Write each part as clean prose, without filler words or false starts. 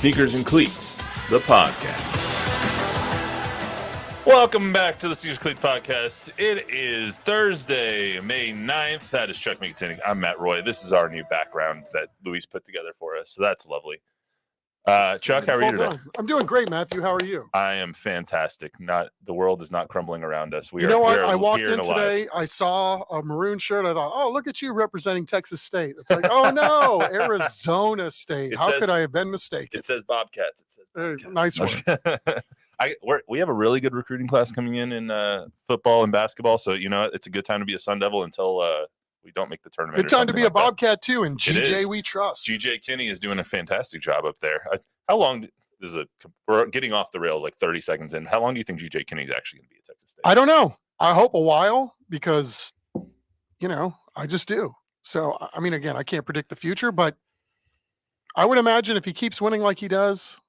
Sneakers and Cleats, the podcast. Welcome back to the Sneakers Cleats podcast. It is Thursday, May 9th. That is Chuck Miketinac. I'm Matt Roy. This is our new background that Luis put together for us, so that's lovely. Chuck, how are you today? I'm doing great, Matthew. How are you? I am fantastic. The world is not crumbling around us. You know what? I walked in today. I saw a maroon shirt. I thought, oh, look at you representing Texas State. It's like, oh no, Arizona State. How could I have been mistaken? It says Bobcats. It says Bobcats. Nice one. We have a really good recruiting class coming in football and basketball. So you know it's a good time to be a Sun Devil until we don't make the tournament. Good time to be a Bobcat too, and GJ we trust. GJ Kinney is doing a fantastic job up there. How long we're getting off the rails like 30 seconds in. How long do you think GJ Kinney is actually going to be at Texas State? I don't know. I hope a while because, I just do. So, I mean, again, I can't predict the future, but I would imagine if he keeps winning like he does,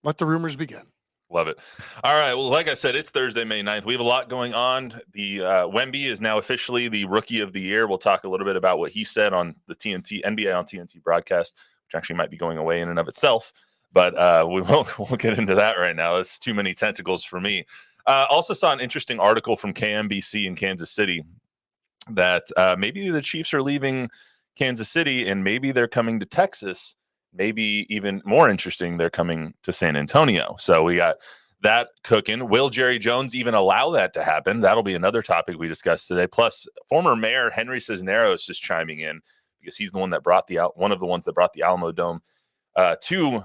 let the rumors begin. Love it. All right. Well, like I said, it's Thursday, May 9th. We have a lot going on. The Wemby is now officially the Rookie of the Year. We'll talk a little bit about what he said on the NBA on TNT broadcast, which actually might be going away in and of itself. But we won't get into that right now. It's too many tentacles for me. Also saw an interesting article from KMBC in Kansas City that maybe the Chiefs are leaving Kansas City and maybe they're coming to Texas. Maybe even more interesting, they're coming to San Antonio. So we got that cooking. Will Jerry Jones even allow that to happen? That'll be another topic we discuss today. Plus, former mayor Henry Cisneros is chiming in because he's the one that brought one of the ones that brought the Alamo Dome to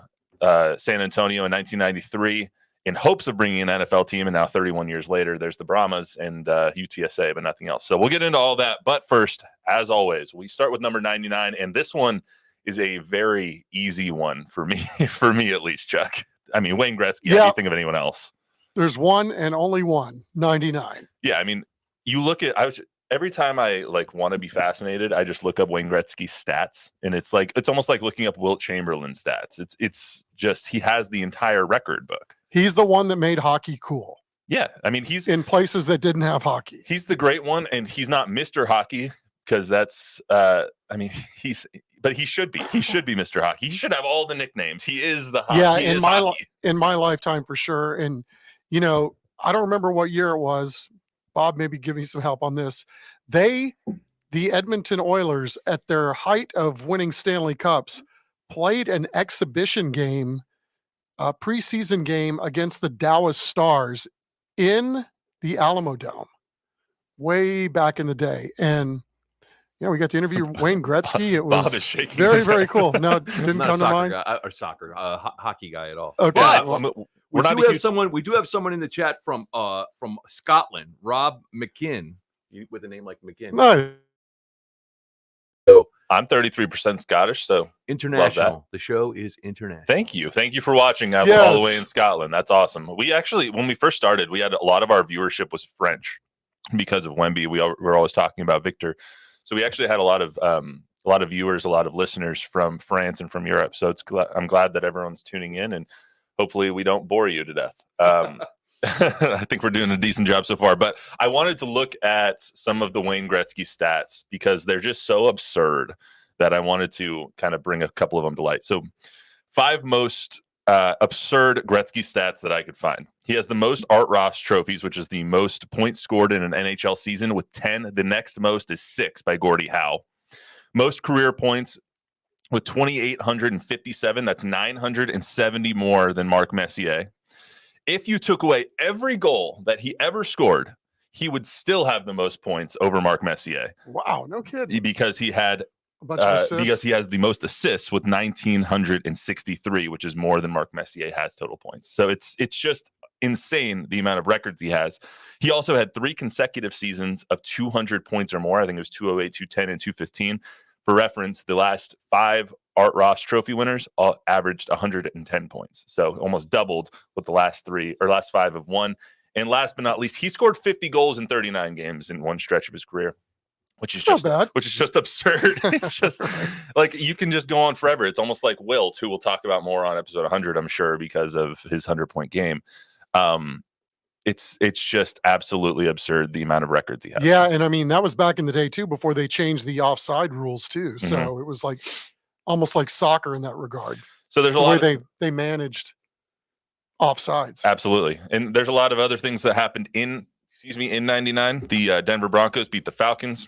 San Antonio in 1993 in hopes of bringing an NFL team. And now 31 years later, there's the Brahmas and UTSA, but nothing else. So we'll get into all that. But first, as always, we start with number 99. And this one is a very easy one for me, at least, Chuck. I mean, Wayne Gretzky, yeah. How do you think of anyone else? There's one and only one, 99. Yeah, I mean, you look at every time I want to be fascinated, I just look up Wayne Gretzky's stats, and it's almost like looking up Wilt Chamberlain's stats. It's just he has the entire record book. He's the one that made hockey cool. Yeah, I mean, he's in places that didn't have hockey. He's the great one, and he's not Mr. Hockey because that's but he should be. He should be Mr. Hockey. He should have all the nicknames. He is the hockey. Yeah, in my lifetime for sure. And I don't remember what year it was. Bob, maybe give me some help on this. The Edmonton Oilers, at their height of winning Stanley Cups, played an exhibition game, a preseason game against the Dallas Stars in the Alamo Dome way back in the day. And we got to interview Wayne Gretzky. It was very, very cool. No, didn't come to mind. Hockey guy at all. Okay. But we do have someone in the chat from Scotland, Rob McKinn, with a name like McKinn. No. So I'm 33% Scottish, so international. The show is international. Thank you for watching all the way in Scotland. That's awesome. We actually, when we first started, we had a lot of our viewership was French because of Wemby. We're always talking about Victor. So we actually had a lot of viewers, a lot of listeners from France and from Europe. So I'm glad that everyone's tuning in, and hopefully we don't bore you to death. I think we're doing a decent job so far. But I wanted to look at some of the Wayne Gretzky stats because they're just so absurd that I wanted to kind of bring a couple of them to light. So 5 most absurd Gretzky stats that I could find. He has the most Art Ross trophies, which is the most points scored in an NHL season with 10. The next most is 6 by Gordie Howe. Most career points with 2,857. That's 970 more than Mark Messier. If you took away every goal that he ever scored, he would still have the most points over Mark Messier. Wow, no kidding. Because he had because he has the most assists with 1,963, which is more than Mark Messier has total points. So it's just insane the amount of records he has. He also had 3 consecutive seasons of 200 points or more. I think it was 208, 210, and 215. For reference, the last 5 Art Ross trophy winners all averaged 110 points. So almost doubled with the last 5 have won. And last but not least, he scored 50 goals in 39 games in one stretch of his career. Which is just absurd. It's just like you can just go on forever. It's almost like Wilt, who we'll talk about more on episode 100, I'm sure, because of his 100-point game. It's just absolutely absurd the amount of records he has. Yeah, and I mean that was back in the day too, before they changed the offside rules too. So it was like almost like soccer in that regard. So there's a the lot way of, they managed offsides. absolutely. And there's a lot of other things that happened in 99. The Denver Broncos beat the Falcons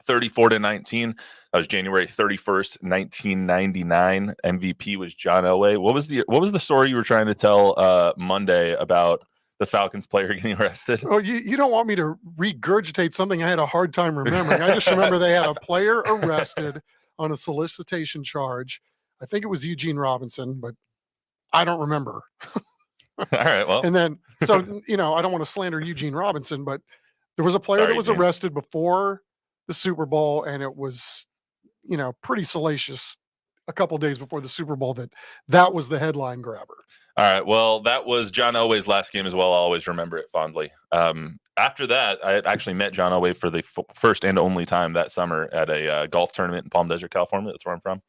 34-19. That was January 31st, 1999. MVP was John Elway. What was the story you were trying to tell Monday about the Falcons player getting arrested? Oh, you don't want me to regurgitate something I had a hard time remembering. I just remember they had a player arrested on a solicitation charge. I think it was Eugene Robinson, but I don't remember. All right, well. And then, so, I don't want to slander Eugene Robinson, but there was a player Sorry, that was Eugene. arrested before the Super Bowl, and it was, pretty salacious a couple days before the Super Bowl that was the headline grabber. All right, well, that was John Elway's last game as well. I'll always remember it fondly. After that, I actually met John Elway for the first and only time that summer at a golf tournament in Palm Desert, California. That's where I'm from.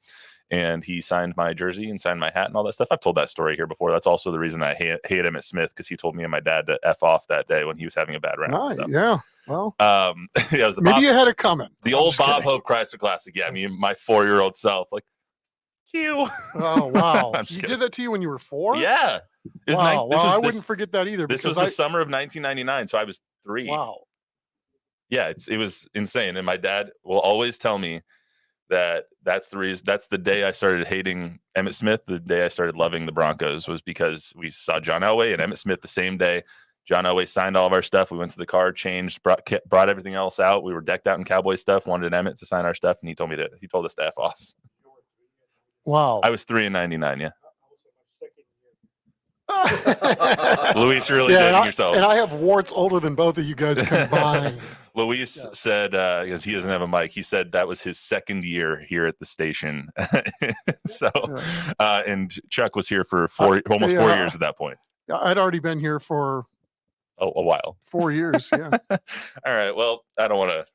And he signed my jersey and signed my hat and all that stuff. I've told that story here before. That's also the reason I hate him at Smith, because he told me and my dad to F off that day when he was having a bad round. Nice, So. yeah. Well, yeah, it was the maybe Bob, you had it coming. the old Bob Hope Chrysler Classic. Yeah, I mean, my 4-year-old self, like, you. Oh, wow. I'm just He kidding. did that to you when you were 4? Yeah. It was Wow. this Well, was I this- wouldn't forget that either. This was because the summer of 1999, so I was 3. Wow. Yeah, it was insane. And my dad will always tell me that that's the reason. That's the day I started hating Emmitt Smith. The day I started loving the Broncos was because we saw John Elway and Emmitt Smith the same day. John Elway signed all of our stuff. We went to the car, changed, brought everything else out. We were decked out in Cowboys stuff. Wanted Emmitt to sign our stuff, and he told us to F off. Wow. I was 3 in 99. Yeah. Luis, you're really Yeah, dating yourself. And I have warts older than both of you guys combined. Luis said, because he doesn't have a mic, he said that was his second year here at the station. So, and Chuck was here for almost 4 years at that point. I'd already been here for A while. 4 years. Yeah. All right. Well, I don't want to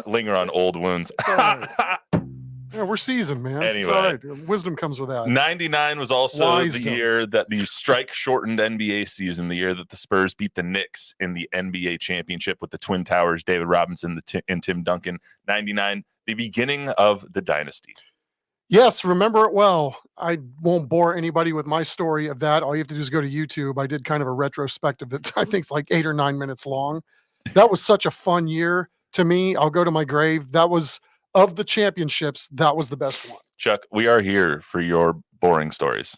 linger on old wounds. Yeah, we're seasoned, man. Anyway. It's all right. Wisdom comes with that. 99 was also Wisdom. the year that the strike-shortened NBA season, the year that the Spurs beat the Knicks in the NBA championship with the Twin Towers, David Robinson and Tim Duncan. 99, the beginning of the dynasty. Yes, remember it well. I won't bore anybody with my story of that. All you have to do is go to YouTube. I did kind of a retrospective that I think is like 8 or 9 minutes long. That was such a fun year to me. I'll go to my grave. That was, of the championships, that was the best one. Chuck, we are here for your boring stories.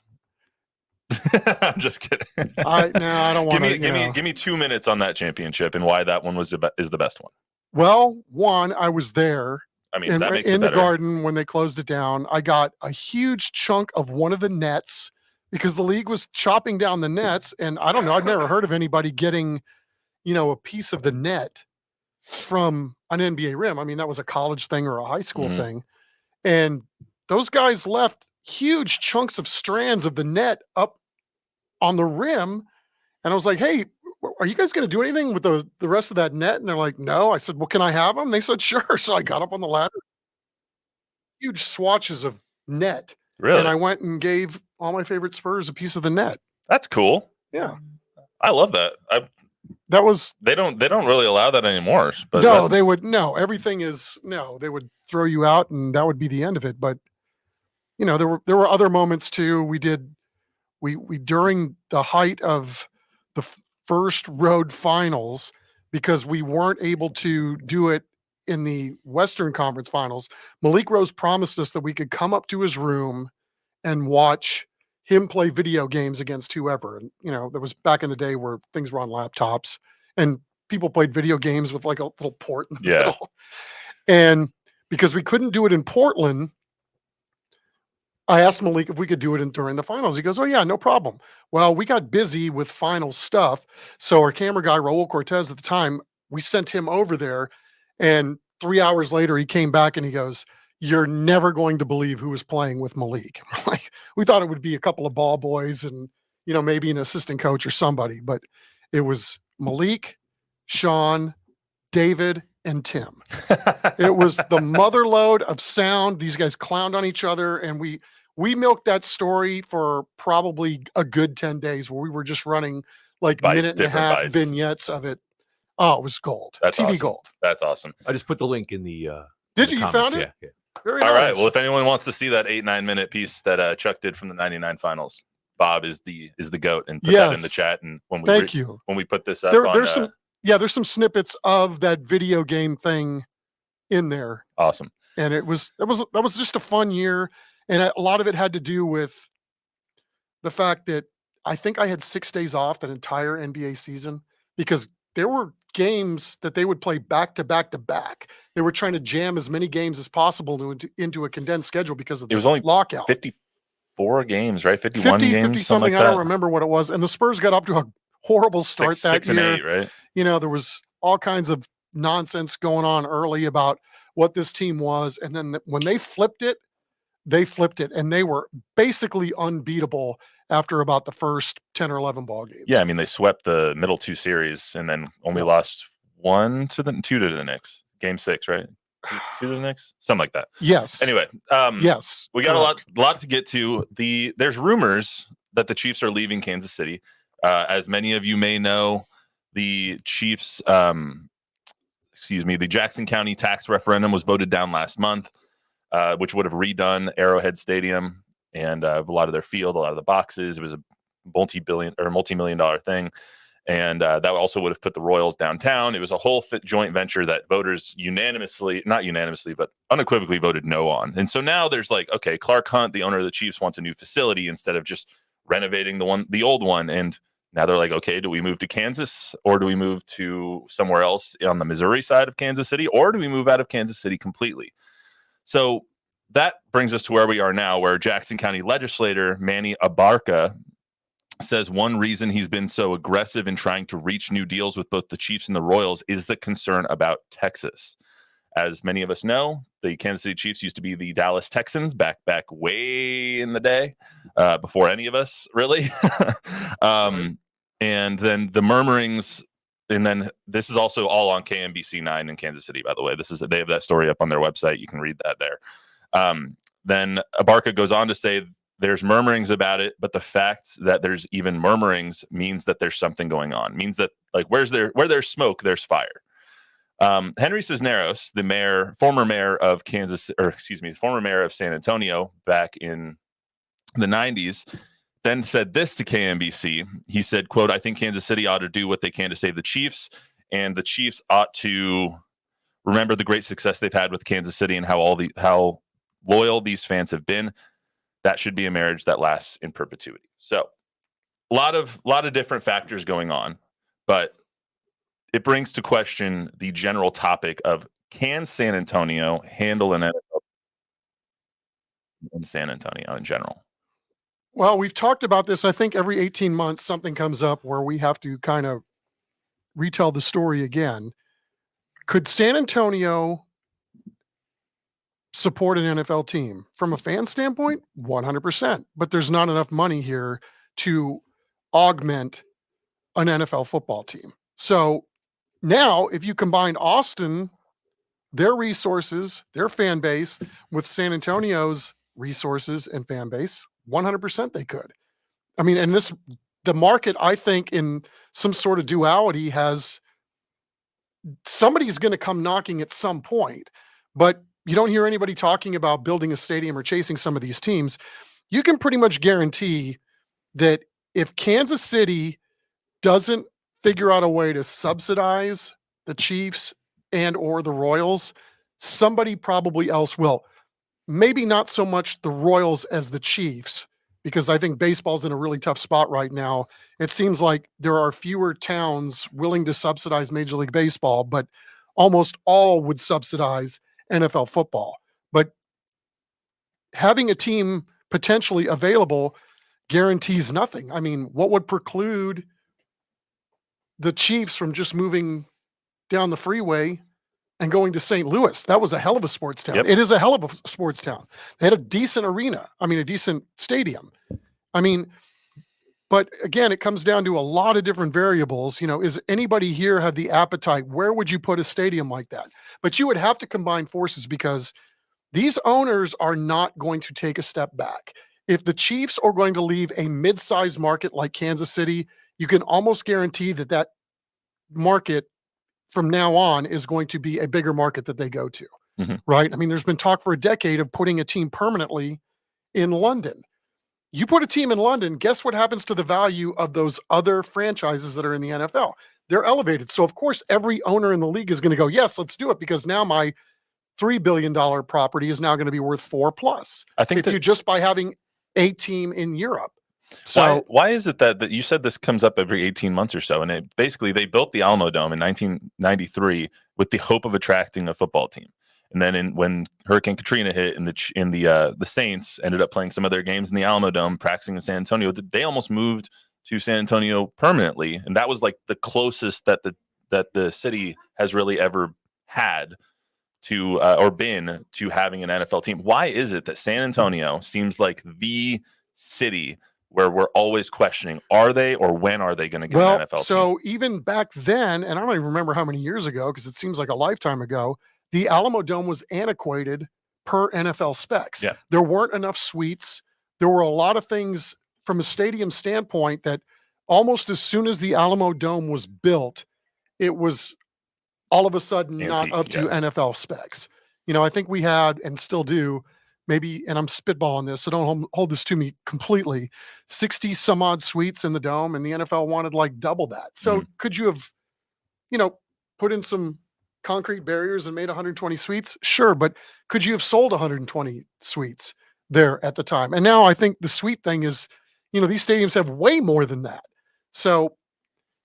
I'm just kidding. I don't want to. Give me 2 minutes on that championship and why that one is the best one. Well, one, I was there. I mean, that makes it in the better. Garden when they closed it down. I got a huge chunk of one of the nets because the league was chopping down the nets, and I don't know. I've never heard of anybody getting, a piece of the net from an NBA rim. I mean, that was a college thing or a high school thing, and those guys left huge chunks of strands of the net up on the rim, and I was like, "Hey, are you guys going to do anything with the rest of that net?" And they're like, "No." I said, "Well, can I have them?" They said, "Sure." So I got up on the ladder, huge swatches of net. Really? And I went and gave all my favorite Spurs a piece of the net. That's cool. Yeah. I love that. That was, They don't really allow that anymore. But they would, everything is, they would throw you out and that would be the end of it. But, there were other moments too. We during the height of the first road finals, because we weren't able to do it in the Western Conference Finals, Malik Rose promised us that we could come up to his room and watch him play video games against whoever. And, there was back in the day where things were on laptops and people played video games with like a little port in the middle. And because we couldn't do it in Portland, I asked Malik if we could do it during the finals. He goes, "Oh yeah, no problem." Well, we got busy with final stuff. So our camera guy, Raul Cortez at the time, we sent him over there. And 3 hours later, he came back and he goes, "You're never going to believe who was playing with Malik." Like, we thought it would be a couple of ball boys and, maybe an assistant coach or somebody, but it was Malik, Sean, David, and Tim. It was the mother lode of sound. These guys clowned on each other, and we milked that story for probably a good 10 days where we were just running like minute and a half vignettes of it. Oh, it was gold. That's TV awesome. gold. That's awesome. I just put the link in the Did in the you? You comments. found it? Yeah. Very All nice. right. Well, if anyone wants to see that 8-9 minute piece that Chuck did from the 99 finals, Bob is the GOAT, and put that in the Yes. chat. And when we Thank you. when we put this up There's some snippets of that video game thing in there. awesome. And that was just a fun year. And a lot of it had to do with the fact that I think I had 6 days off that entire NBA season because there were games that they would play back to back to back. They were trying to jam as many games as possible into a condensed schedule because of the It was only lockout. 54 games, right? 51 games, 50 something. like I don't that. remember what it was. And the Spurs got up to a horrible start that 6 and year. 8, right? You know, there was all kinds of nonsense going on early about what this team was. And then when they flipped it, and they were basically unbeatable after about the first 10 or 11 ball games. Yeah, I mean, they swept the middle 2 series and then only lost 2 to the Knicks. Game 6, right? 2 to the Knicks, something like that. Yes. Anyway, yes, we got a lot to get to. There's rumors that the Chiefs are leaving Kansas City. As many of you may know, the Chiefs, the Jackson County tax referendum was voted down last month, which would have redone Arrowhead Stadium and a lot of their field, a lot of the boxes. It was a multi-million-dollar thing. And that also would have put the Royals downtown. It was a whole joint venture that voters not unanimously, but unequivocally voted no on. And so now there's like, okay, Clark Hunt, the owner of the Chiefs, wants a new facility instead of just renovating the old one. And now they're like, okay, do we move to Kansas or do we move to somewhere else on the Missouri side of Kansas City, or do we move out of Kansas City completely? So that brings us to where we are now, where Jackson County legislator Manny Abarca says one reason he's been so aggressive in trying to reach new deals with both the Chiefs and the Royals is the concern about Texas. As many of us know, the Kansas City Chiefs used to be the Dallas Texans back way in the day, before any of us really. And then the murmurings, and then this is also all on KMBC 9 in Kansas City, by the way. They have that story up on their website. You can read that there. Then Abarca goes on to say there's murmurings about it, but the fact that there's even murmurings means that there's something going on. Means that, like, where there's smoke, there's fire. Henry Cisneros, the former mayor of San Antonio back in the 90s, then said this to KMBC. He said, quote, "I think Kansas City ought to do what they can to save the Chiefs, and the Chiefs ought to remember the great success they've had with Kansas City and how loyal these fans have been. That should be a marriage that lasts in perpetuity." So a lot of different factors going on, but it brings to question the general topic of, can San Antonio handle an NFL in San Antonio in general? Well, we've talked about this. I think every 18 months something comes up where we have to kind of retell the story again. Could San Antonio support an NFL team? From a fan standpoint, 100%. But there's not enough money here to augment an NFL football team. So now, if you combine Austin, their resources, their fan base, with San Antonio's resources and fan base, 100% they could. I mean, and the market, I think, in some sort of duality, has somebody's going to come knocking at some point, but you don't hear anybody talking about building a stadium or chasing some of these teams. You can pretty much guarantee that if Kansas City doesn't figure out a way to subsidize the Chiefs and or the Royals, somebody probably else will. Maybe not so much the Royals as the Chiefs, because I think baseball's in a really tough spot right now. It seems like there are fewer towns willing to subsidize Major League Baseball, but almost all would subsidize NFL football. But having a team potentially available guarantees nothing. I mean, what would preclude the Chiefs from just moving down the freeway and going to St. Louis? That was a hell of a sports town. Yep. It is a hell of a sports town. They had a decent arena. I mean, a decent stadium. I mean, but again, it comes down to a lot of different variables. You know, is anybody here have the appetite? Where would you put a stadium like that? But you would have to combine forces, because these owners are not going to take a step back. If the Chiefs are going to leave a mid-sized market like Kansas City, you can almost guarantee that market from now on is going to be a bigger market that they go to. right? I mean, there's been talk for a decade of putting a team permanently in London. You put a team in London, guess what happens to the value of those other franchises that are in the NFL? They're elevated. So, of course, every owner in the league is going to go, yes, let's do it, because now my $3 billion property is now going to be worth 4+. I think if you just by having a team in Europe. So why is it that you said this comes up every 18 months or so? And basically they built the Alamo Dome in 1993 with the hope of attracting a football team. And then when Hurricane Katrina hit and the Saints ended up playing some of their games in the Alamo Dome, practicing in San Antonio, they almost moved to San Antonio permanently. And that was like the closest that the city has really ever had to or been to having an NFL team. Why is it that San Antonio seems like the city where we're always questioning, are they or when are they going to get an NFL team? So even back then, and I don't even remember how many years ago, because it seems like a lifetime ago, the Alamo Dome was antiquated per NFL specs. Yeah. There weren't enough suites. There were a lot of things from a stadium standpoint that almost as soon as the Alamo Dome was built, it was all of a sudden not up to NFL specs. I think we had, and still do, maybe, and I'm spitballing this, so don't hold this to me completely, 60 some odd suites in the dome, and the NFL wanted like double that. So could you have, put in some concrete barriers and made 120 suites? Sure, but could you have sold 120 suites there at the time? And now I think the suite thing is, these stadiums have way more than that. So,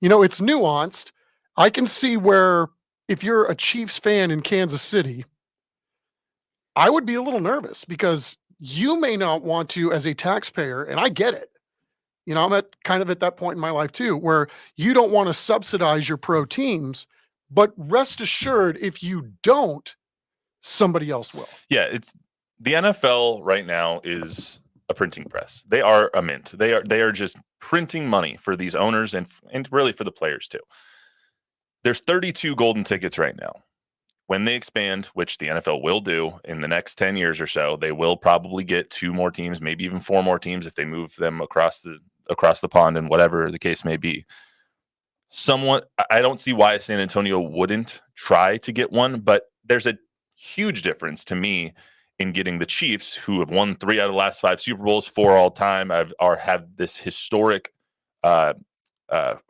it's nuanced. I can see where if you're a Chiefs fan in Kansas City, I would be a little nervous because you may not want to, as a taxpayer, and I get it. I'm at that point in my life too, where you don't want to subsidize your pro teams, but rest assured, if you don't, somebody else will. Yeah, it's the NFL right now is a printing press. They are a mint. They are just printing money for these owners and really for the players too. There's 32 golden tickets right now. When they expand, which the NFL will do in the next 10 years or so, they will probably get 2 more teams, maybe even 4 more teams if they move them across the pond and whatever the case may be. I don't see why San Antonio wouldn't try to get one, but there's a huge difference to me in getting the Chiefs, who have won 3 out of the last 5 Super Bowls, 4 all time, have this historic,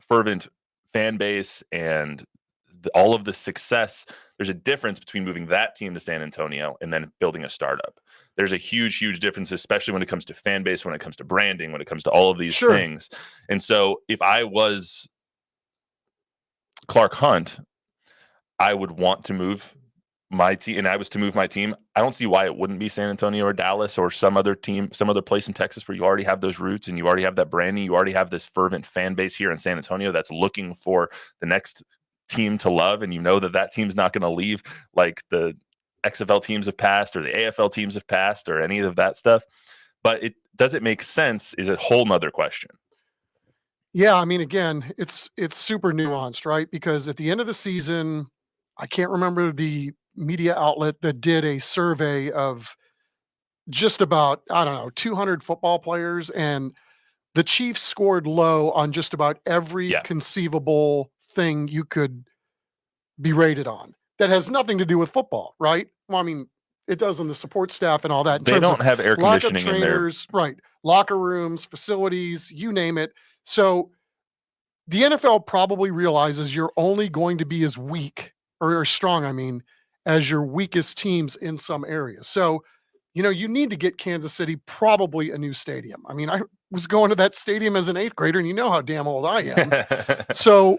fervent fan base and all of the success. There's a difference between moving that team to San Antonio and then building a startup. There's a huge, huge difference, especially when it comes to fan base, when it comes to branding, when it comes to all of these things. And so if I was Clark Hunt, I would want to move my team, and I was to move my team. I don't see why it wouldn't be San Antonio or Dallas or some other team, some other place in Texas where you already have those roots and you already have that branding. You already have this fervent fan base here in San Antonio that's looking for the next team to love, and that team's not going to leave like the XFL teams have passed or the AFL teams have passed or any of that stuff. But does it make sense is a whole nother question. Yeah, I mean, again, it's super nuanced, right? Because at the end of the season, I can't remember the media outlet that did a survey of just about, 200 football players, and the Chiefs scored low on just about every conceivable thing you could be rated on that has nothing to do with football, right? Well, I mean, it does on the support staff and all that. They don't have air conditioning in there. Right. Locker rooms, facilities, you name it. So the NFL probably realizes you're only going to be as weak or strong, as your weakest teams in some areas. So, you need to get Kansas City probably a new stadium. I mean, I was going to that stadium as an 8th grader, and you know how damn old I am. So,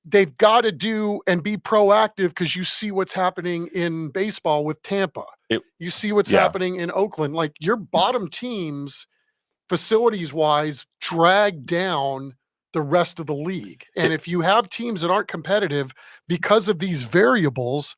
they've got to do and be proactive, because you see what's happening in baseball with Tampa. You see what's happening in Oakland. Like, your bottom teams, facilities-wise, drag down the rest of the league. And if you have teams that aren't competitive because of these variables,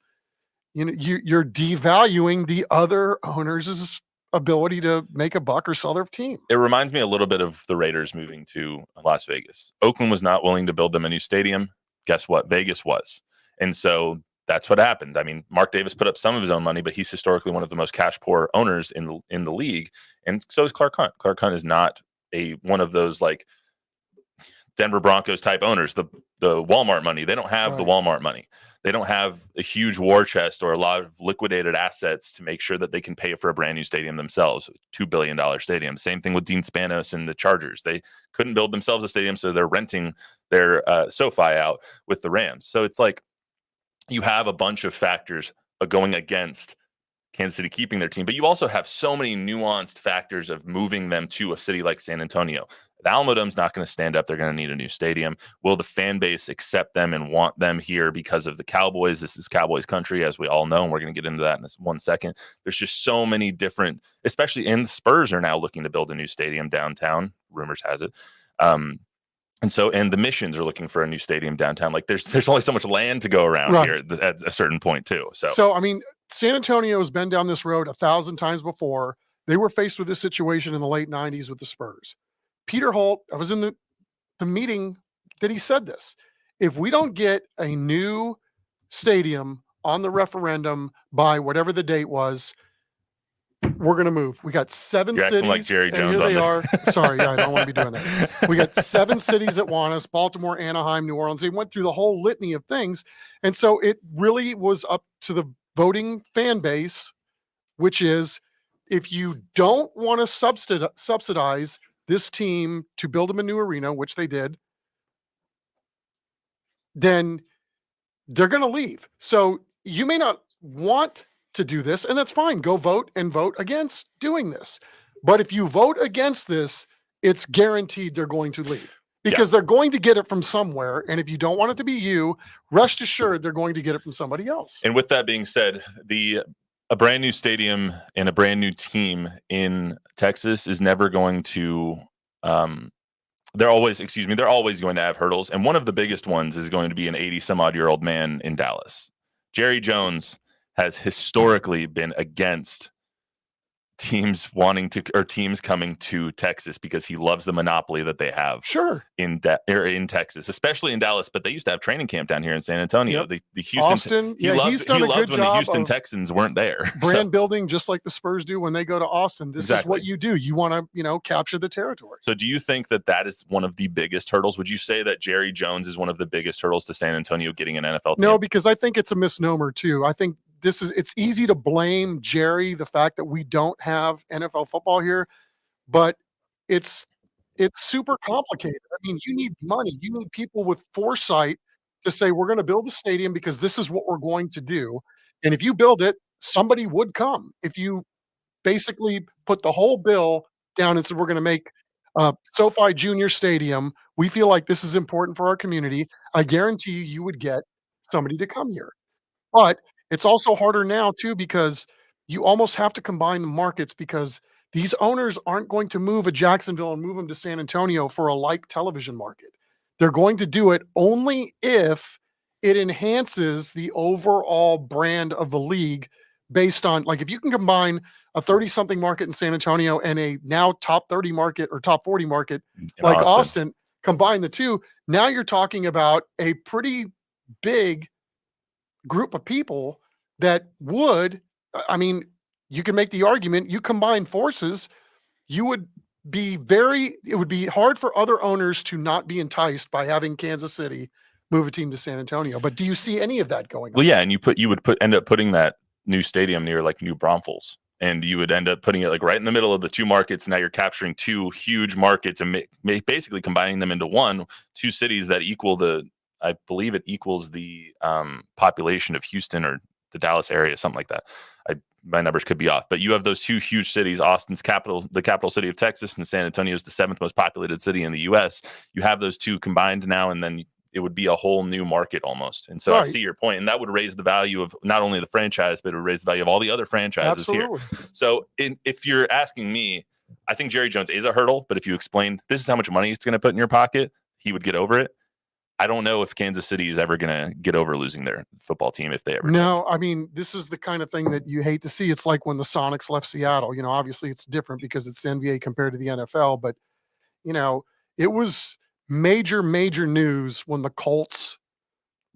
you're devaluing the other owners' ability to make a buck or sell their team. It reminds me a little bit of the Raiders moving to Las Vegas. Oakland was not willing to build them a new stadium. Guess what? Vegas was. And so that's what happened. I mean, Mark Davis put up some of his own money, but he's historically one of the most cash poor owners in the league. And so is Clark Hunt. Clark Hunt is not one of those, like, Denver Broncos type owners, the Walmart money. They don't have the Walmart money. They don't have a huge war chest or a lot of liquidated assets to make sure that they can pay for a brand new stadium themselves, $2 billion stadium. Same thing with Dean Spanos and the Chargers. They couldn't build themselves a stadium, so they're renting their SoFi out with the Rams. So it's like you have a bunch of factors going against Kansas City keeping their team, but you also have so many nuanced factors of moving them to a city like San Antonio. The Alamodome's not going to stand up. They're going to need a new stadium. Will the fan base accept them and want them here because of the Cowboys? This is Cowboys country, as we all know, and we're going to get into that in 1 second. There's just so many different, especially in the Spurs are now looking to build a new stadium downtown. Rumors has it. And the Missions are looking for a new stadium downtown. Like there's only so much land to go around here at a certain point too. So I mean, San Antonio has been down this road 1,000 times before. They were faced with this situation in the late 90s with the Spurs. Peter Holt, I was in the meeting that he said this. If we don't get a new stadium on the referendum by whatever the date was, we're going to move. We got 7 You're cities. acting like Jerry Jones. And here they are. Sorry, I don't want to be doing that. We got 7 cities that want us: Baltimore, Anaheim, New Orleans. They went through the whole litany of things. And so it really was up to the voting fan base, which is, if you don't want to subsidize this team to build them a new arena, which they did, then they're going to leave. So you may not want to do this, and that's fine. Go vote and vote against doing this. But if you vote against this, it's guaranteed they're going to leave, because they're going to get it from somewhere. And if you don't want it to be you, rest assured they're going to get it from somebody else. And with that being said, a brand new stadium and a brand new team in Texas is never going to they're always going to have hurdles. And one of the biggest ones is going to be an 80-some-odd-year-old man in Dallas. Jerry Jones has historically been against teams coming to Texas because he loves the monopoly that they have. Sure. In Texas, especially in Dallas, but they used to have training camp down here in San Antonio. Yep. The Houston, Austin, he's done a good when job the Houston of Texans weren't there. Brand building, just like the Spurs do when they go to Austin. This is what you do. You want to, capture the territory. So do you think that is one of the biggest hurdles? Would you say that Jerry Jones is one of the biggest hurdles to San Antonio getting an NFL team? No, because I think it's a misnomer too. I think it's easy to blame Jerry, the fact that we don't have NFL football here, but it's super complicated. I mean, you need money. You need people with foresight to say, we're going to build a stadium because this is what we're going to do. And if you build it, somebody would come. If you basically put the whole bill down and said, we're going to make SoFi Junior Stadium, we feel like this is important for our community, I guarantee you would get somebody to come here. But it's also harder now too, because you almost have to combine the markets, because these owners aren't going to move a Jacksonville and move them to San Antonio for a like television market. They're going to do it only if it enhances the overall brand of the league, based on, like, if you can combine a 30-something market in San Antonio and a now top 30 market or top 40 market like Austin, combine the two, now you're talking about a pretty big group of people that would, I mean, you can make the argument, you combine forces, it would be hard for other owners to not be enticed by having Kansas City move a team to San Antonio. But do you see any of that going on? Well, yeah, and you would end up putting that new stadium near like New Braunfels, and you would end up putting it like right in the middle of the two markets. Now you're capturing two huge markets and basically combining them into two cities that equal I believe it equals the population of Houston or the Dallas area, something like that. My numbers could be off, but you have those two huge cities. Austin's the capital city of Texas, and San Antonio is the 7th most populated city in the U.S. You have those two combined now, and then it would be a whole new market almost. And so I see your point, and that would raise the value of not only the franchise, but it would raise the value of all the other franchises here. So if you're asking me, I think Jerry Jones is a hurdle, but if you explain this is how much money it's going to put in your pocket, he would get over it. I don't know if Kansas City is ever going to get over losing their football team if they ever. No, I mean, this is the kind of thing that you hate to see. It's like when the Sonics left Seattle. Obviously it's different because it's the NBA compared to the NFL, but it was major news when the Colts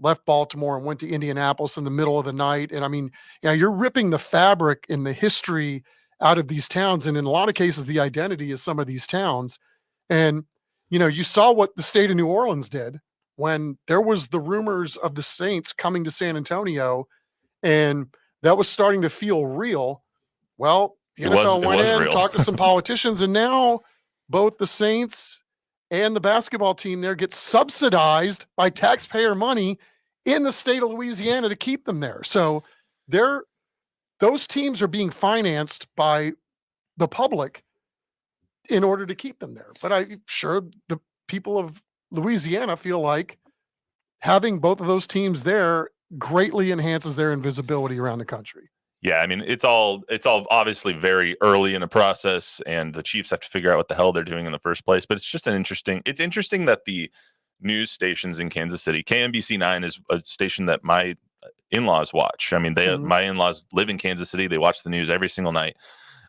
left Baltimore and went to Indianapolis in the middle of the night. And I mean, you're ripping the fabric and the history out of these towns, and in a lot of cases, the identity of some of these towns. And you saw what the state of New Orleans did when there was the rumors of the Saints coming to San Antonio, and that was starting to feel real. Well, the NFL went in, talked to some politicians, and now both the Saints and the basketball team there get subsidized by taxpayer money in the state of Louisiana to keep them there. So those teams are being financed by the public in order to keep them there. But I'm sure the people of Louisiana feel like having both of those teams there greatly enhances their invisibility around the country. Yeah, I mean, it's all obviously very early in the process, and the Chiefs have to figure out what the hell they're doing in the first place. But it's just it's interesting that the news stations in Kansas City, KMBC9 is a station that my in-laws watch. I mean, my in-laws live in Kansas City. They watch the news every single night.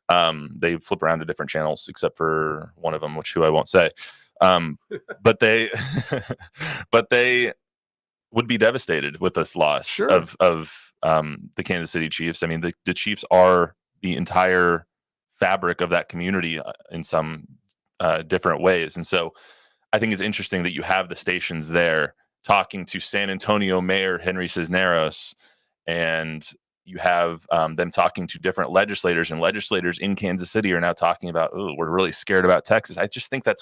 They flip around to different channels, except for one of them, who I won't say. But they would be devastated with this loss of the Kansas City Chiefs. I mean, the Chiefs are the entire fabric of that community in some different ways. And so I think it's interesting that you have the stations there talking to San Antonio Mayor Henry Cisneros, and you have them talking to different legislators, and legislators in Kansas City are now talking about, oh, we're really scared about Texas. I just think that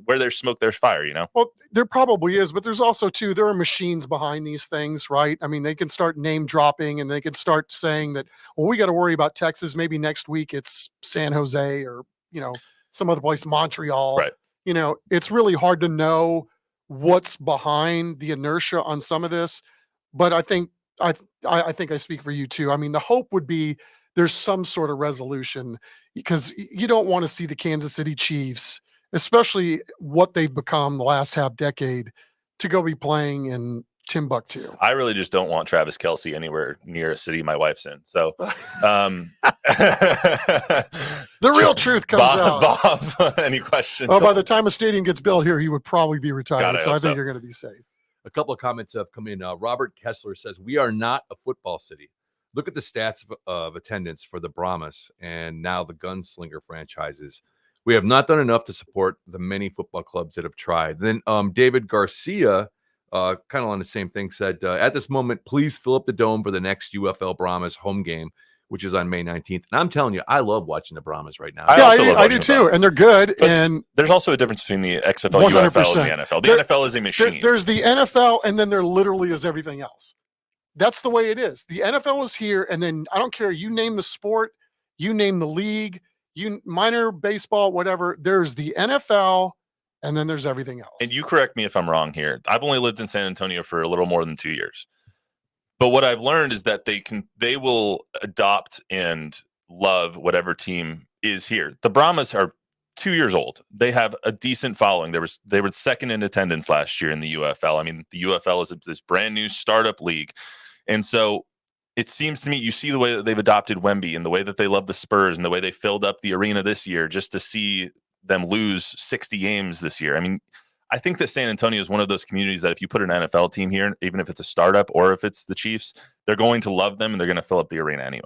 where there's smoke, there's fire, Well, there probably is, but there's also there are machines behind these things, right? I mean, they can start name dropping, and they can start saying that, well, we got to worry about Texas. Maybe next week it's San Jose or, some other place, Montreal. Right. It's really hard to know what's behind the inertia on some of this, but I think I speak for you too. I mean, the hope would be there's some sort of resolution, because you don't want to see the Kansas City Chiefs, especially what they've become the last half decade, to go be playing in Timbuktu. I really just don't want Travis Kelce anywhere near a city my wife's in. So the real truth comes out. Bob, any questions? Oh, by the time a stadium gets built here, he would probably be retired. God, so I think you're going to be safe. A couple of comments have come in. Robert Kessler says, we are not a football city. Look at the stats of attendance for the Brahmas and now the Gunslinger franchises. We have not done enough to support the many football clubs that have tried. Then David Garcia, kind of on the same thing, said, at this moment, please fill up the dome for the next UFL Brahmas home game, which is on May 19th. And I'm telling you, I love watching the Brahmas right now. I do too. And they're good. But and there's also a difference between the XFL, 100%. UFL, and the NFL. The NFL is a machine. There's the NFL, and then there literally is everything else. That's the way it is. The NFL is here, and then I don't care. You name the sport, you name the league, minor baseball, whatever. There's the NFL, and then there's everything else. And you correct me if I'm wrong here. I've only lived in San Antonio for a little more than 2 years. But what I've learned is that they will adopt and love whatever team is here. The Brahmas are 2 years old. They have a decent following. They were second in attendance last year in the UFL. I mean, the UFL is this brand new startup league. And so it seems to me, you see the way that they've adopted Wemby and the way that they love the Spurs and the way they filled up the arena this year just to see them lose 60 games this year. I mean, I think that San Antonio is one of those communities that if you put an NFL team here, even if it's a startup or if it's the Chiefs, they're going to love them and they're going to fill up the arena anyway.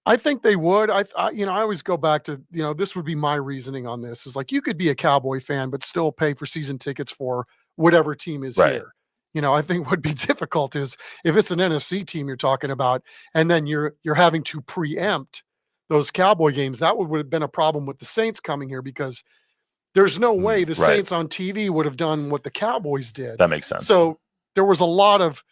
I think they would. I always go back to, this would be my reasoning on this, is like, you could be a Cowboy fan, but still pay for season tickets for whatever team is here. I think what would be difficult is if it's an NFC team you're talking about, and then you're having to preempt those Cowboy games. That would have been a problem with the Saints coming here, because there's no way the Saints on TV would have done what the Cowboys did. That makes sense. So there was a lot of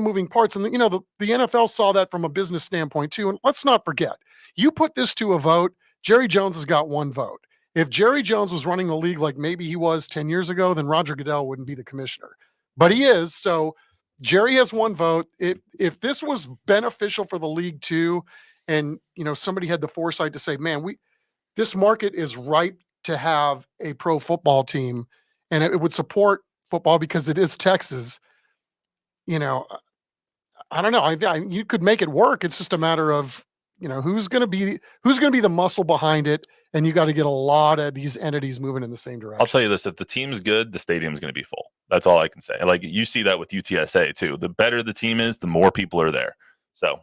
moving parts, and the NFL saw that from a business standpoint too. And let's not forget, you put this to a vote, Jerry Jones has got one vote. If Jerry Jones was running the league like maybe he was 10 years ago, then Roger Goodell wouldn't be the commissioner. But he is. So Jerry has one vote. If this was beneficial for the league too, and somebody had the foresight to say, man, this market is ripe to have a pro football team, and it would support football because it is Texas. I don't know. You could make it work. It's just a matter of, who's going to be the muscle behind it. And you got to get a lot of these entities moving in the same direction. I'll tell you this, if the team's good, the stadium's going to be full. That's all I can say. Like, you see that with UTSA too. The better the team is, the more people are there. So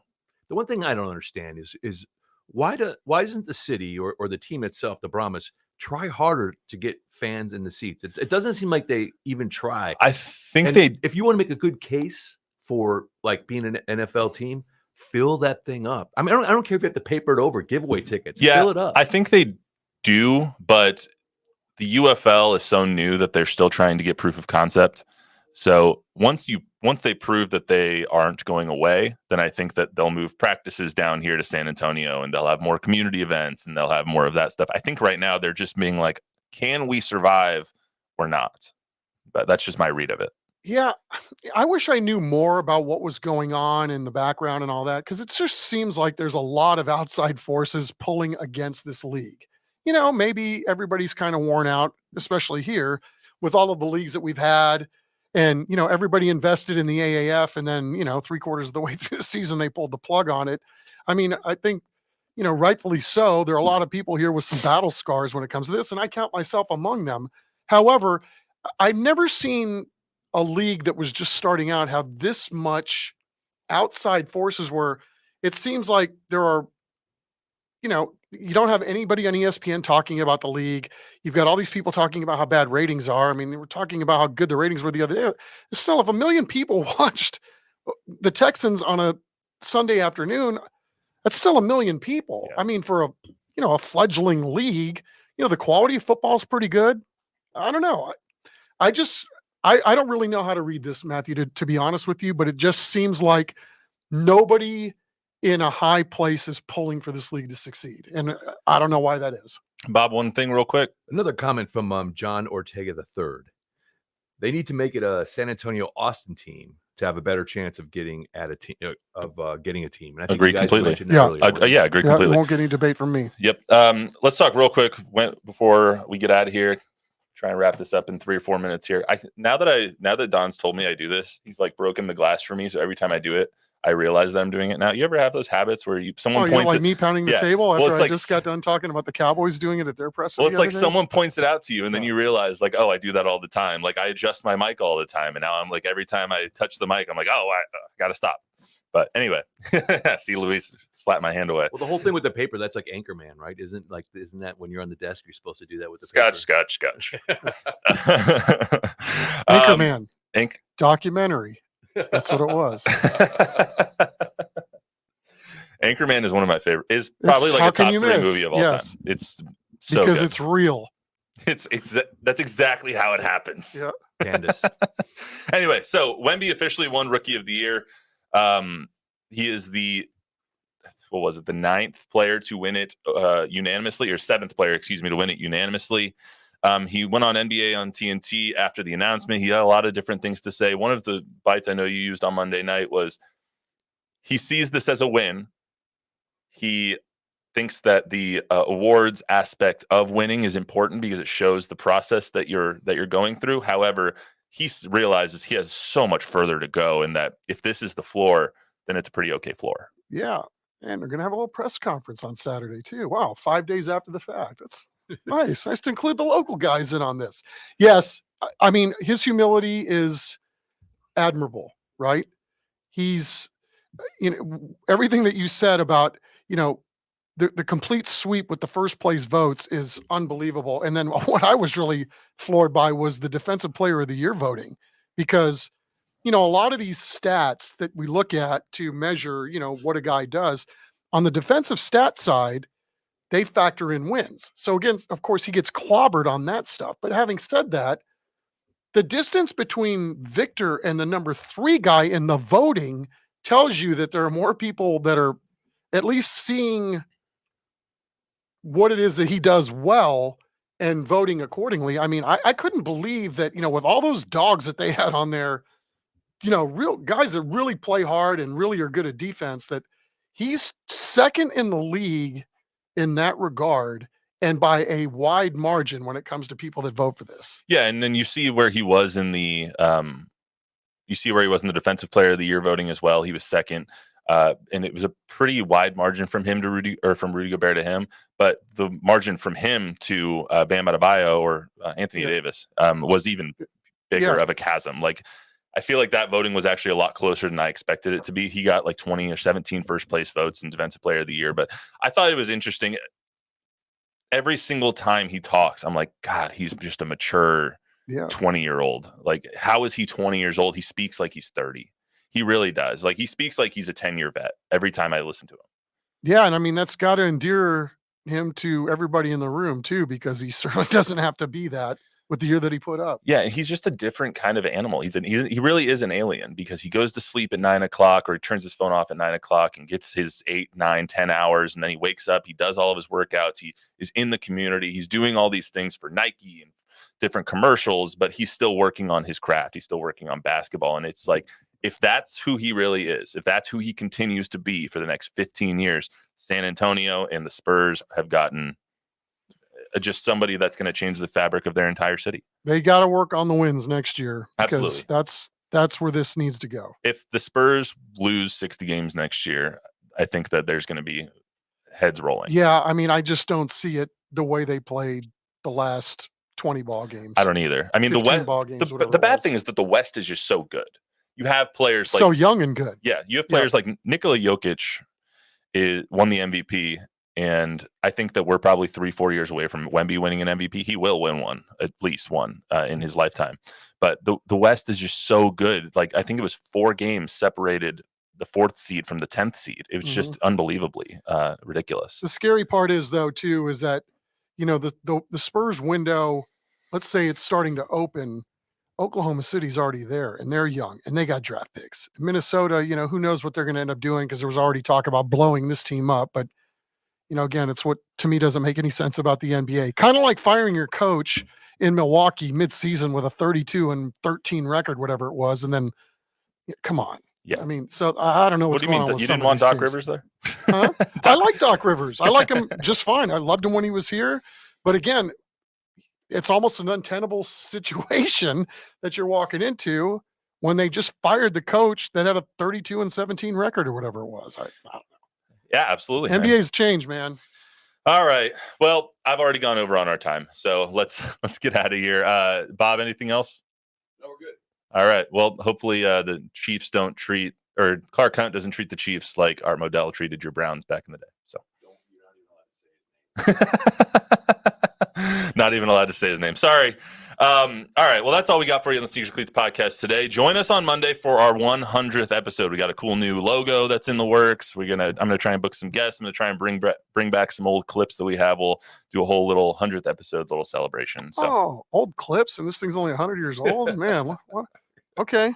the one thing I don't understand is why isn't the city or the team itself, the Brahmas, try harder to get fans in the seats. It doesn't seem like they even try. I think And if you want to make a good case for like being an NFL team, fill that thing up. I mean, I don't care if you have to paper it over, giveaway tickets, fill it up. I think they do, but the UFL is so new that they're still trying to get proof of concept. So once they prove that they aren't going away, then I think that they'll move practices down here to San Antonio, and they'll have more community events, and they'll have more of that stuff. I think right now they're just being like, can we survive or not? But that's just my read of it. Yeah, I wish I knew more about what was going on in the background and all that, because it just seems like there's a lot of outside forces pulling against this league. Maybe everybody's kind of worn out, especially here with all of the leagues that we've had. And, everybody invested in the AAF, and then, 3/4 of the way through the season, they pulled the plug on it. I mean, I think, rightfully so. There are a lot of people here with some battle scars when it comes to this, and I count myself among them. However, I've never seen a league that was just starting out have this much outside forces where it seems like there are, you don't have anybody on ESPN talking about the league. You've got all these people talking about how bad ratings are. I mean, they were talking about how good the ratings were the other day. Still, if 1 million people watched the Texans on a Sunday afternoon, that's still 1 million people. Yeah. I mean, for a fledgling league, the quality of football is pretty good. I don't know. I don't really know how to read this, Matthew, to be honest with you, but it just seems like nobody in a high place is pulling for this league to succeed. And I don't know why that is. Bob, one thing real quick. Another comment from John Ortega III. They need to make it a San Antonio Austin team to have a better chance of getting getting a team. And I think Agree you guys completely. mentioned that earlier. Yeah, agree completely. Won't get any debate from me. Yep. Let's talk real quick before we get out of here. Try and wrap this up in 3 or 4 minutes here. Now that Don's told me I do this, he's like broken the glass for me. So every time I do it, I realize that I'm doing it now. You ever have those habits where someone points like at me pounding the Yeah. table after Well, it's I like just got done talking about the Cowboys doing it at their press? Well, it's like the other day? someone points it out to you, and then you realize, like, oh, I do that all the time. Like, I adjust my mic all the time, and now I'm like, every time I touch the mic, I'm like, oh, I gotta stop. But anyway, see, Luis slap my hand away. Well, the whole thing with the paper, that's like Anchorman, right? Isn't that when you're on the desk, you're supposed to do that with the Scotch. Anchorman Ink documentary. That's what it was. Anchorman is one of my favorite. Is probably like a top 3 movie of all time. It's so because good. it's real. That's exactly how it happens. Yeah. Candace. Anyway, so Wemby officially won Rookie of the Year. He is the 9th player to win it unanimously, or 7th player, to win it unanimously. He went on NBA on TNT after the announcement. He had a lot of different things to say. One of the bites I know you used on Monday night was he sees this as a win. He thinks that the awards aspect of winning is important because it shows the process that you're going through. However, he realizes he has so much further to go, and that if this is the floor, then it's a pretty okay floor. Yeah. And they're going to have a little press conference on Saturday too. Wow. 5 days after the fact. That's nice. Nice to include the local guys in on this. Yes. I mean, his humility is admirable, right? He's, everything that you said about, the complete sweep with the first place votes is unbelievable. And then what I was really floored by was the Defensive Player of the Year voting, because, a lot of these stats that we look at to measure, what a guy does on the defensive stat side, they factor in wins. So again, of course, he gets clobbered on that stuff. But having said that, the distance between Victor and the number 3 guy in the voting tells you that there are more people that are at least seeing what it is that he does well and voting accordingly. I mean, I couldn't believe that, with all those dogs that they had on there, real guys that really play hard and really are good at defense, that he's 2nd in the league in that regard, and by a wide margin when it comes to people that vote for this. Yeah, and then you see where he was in the Defensive Player of the Year voting as well. He was 2nd. And it was a pretty wide margin from him to Rudy Gobert to him, but the margin from him to Bam Adebayo or Anthony Davis was even bigger of a chasm. Like, I feel like that voting was actually a lot closer than I expected it to be. He got like 20 or 17 first place votes in Defensive Player of the Year, but I thought it was interesting. every single time he talks, I'm like, God, he's just a mature 20-year-old. Like, how is he 20 years old? He speaks like he's 30. He really does. Like, he speaks like he's a 10-year vet every time I listen to him. Yeah, and I mean, that's got to endear him to everybody in the room too, because he certainly doesn't have to be that with the year that he put up. Yeah, and he's just a different kind of animal. He really is an alien, because he goes to sleep at 9 o'clock, or he turns his phone off at 9 o'clock and gets his 8, 9, 10 hours, and then he wakes up. He does all of his workouts. He is in the community. He's doing all these things for Nike and different commercials, but he's still working on his craft. He's still working on basketball, and it's like, if that's who he really is, if that's who he continues to be for the next 15 years, San Antonio and the Spurs have gotten just somebody that's going to change the fabric of their entire city. They got to work on the wins next year, because Absolutely. that's where this needs to go. If the Spurs lose 60 games next year, I think that there's going to be heads rolling. Yeah, I mean, I just don't see it the way they played the last 20 ball games. I don't either. I mean, the West, ball games, the bad thing is that the West is just so good. You have players like, so young and good. Yeah, you have players like Nikola Jokić won the MVP, and I think that we're probably 3-4 years away from Wemby winning an MVP. He will win one, at least one, in his lifetime. But the West is just so good. Like, I think it was 4 games separated the 4th seed from the 10th seed. It was just unbelievably ridiculous. The scary part is, though, too, is that, you know, the Spurs window, let's say it's starting to open. Oklahoma City's already there, and they're young, and they got draft picks. Minnesota, you know, who knows what they're going to end up doing, because there was already talk about blowing this team up. But, you know, again, it's what to me doesn't make any sense about the NBA. Kind of like firing your coach in Milwaukee mid-season with a 32-13 record, whatever it was, and then come on. Yeah, I mean, so I don't know what's going on. You didn't want Doc Rivers there? Huh? I like Doc Rivers. I like him just fine. I loved him when he was here, but again, it's almost an untenable situation that you're walking into when they just fired the coach that had a 32-17 record or whatever it was. I don't know. Yeah, absolutely. NBA's changed, man. All right. Well, I've already gone over on our time, so let's get out of here. Bob, anything else? No, we're good. All right. Well, hopefully the Chiefs don't treat, or Clark Hunt doesn't treat the Chiefs like Art Modell treated your Browns back in the day. So. Not even allowed to say his name. Sorry. All right. Well, that's all we got for you on the Sneakers Cleats podcast today. Join us on Monday for our 100th episode. We got a cool new logo that's in the works. I'm gonna try and book some guests. I'm gonna try and bring back some old clips that we have. We'll do a whole little 100th episode little celebration. So. Oh, old clips, and this thing's only 100 years old, man. What? Okay,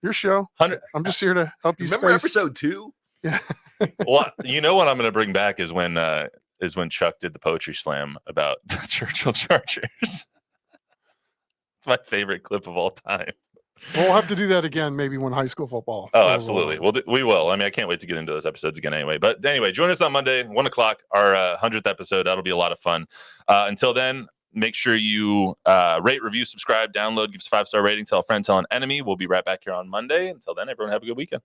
your show. 100. I'm just here to help you. Remember episode 2? Yeah. Well, you know what I'm gonna bring back is when Chuck did the poetry slam about the Churchill Chargers. It's my favorite clip of all time. We'll have to do that again, maybe when high school football. Oh, absolutely. We will. I mean, I can't wait to get into those episodes again anyway. But anyway, join us on Monday, 1 o'clock, our 100th episode. That'll be a lot of fun. Until then, make sure you rate, review, subscribe, download, give us a 5-star rating, tell a friend, tell an enemy. We'll be right back here on Monday. Until then, everyone have a good weekend.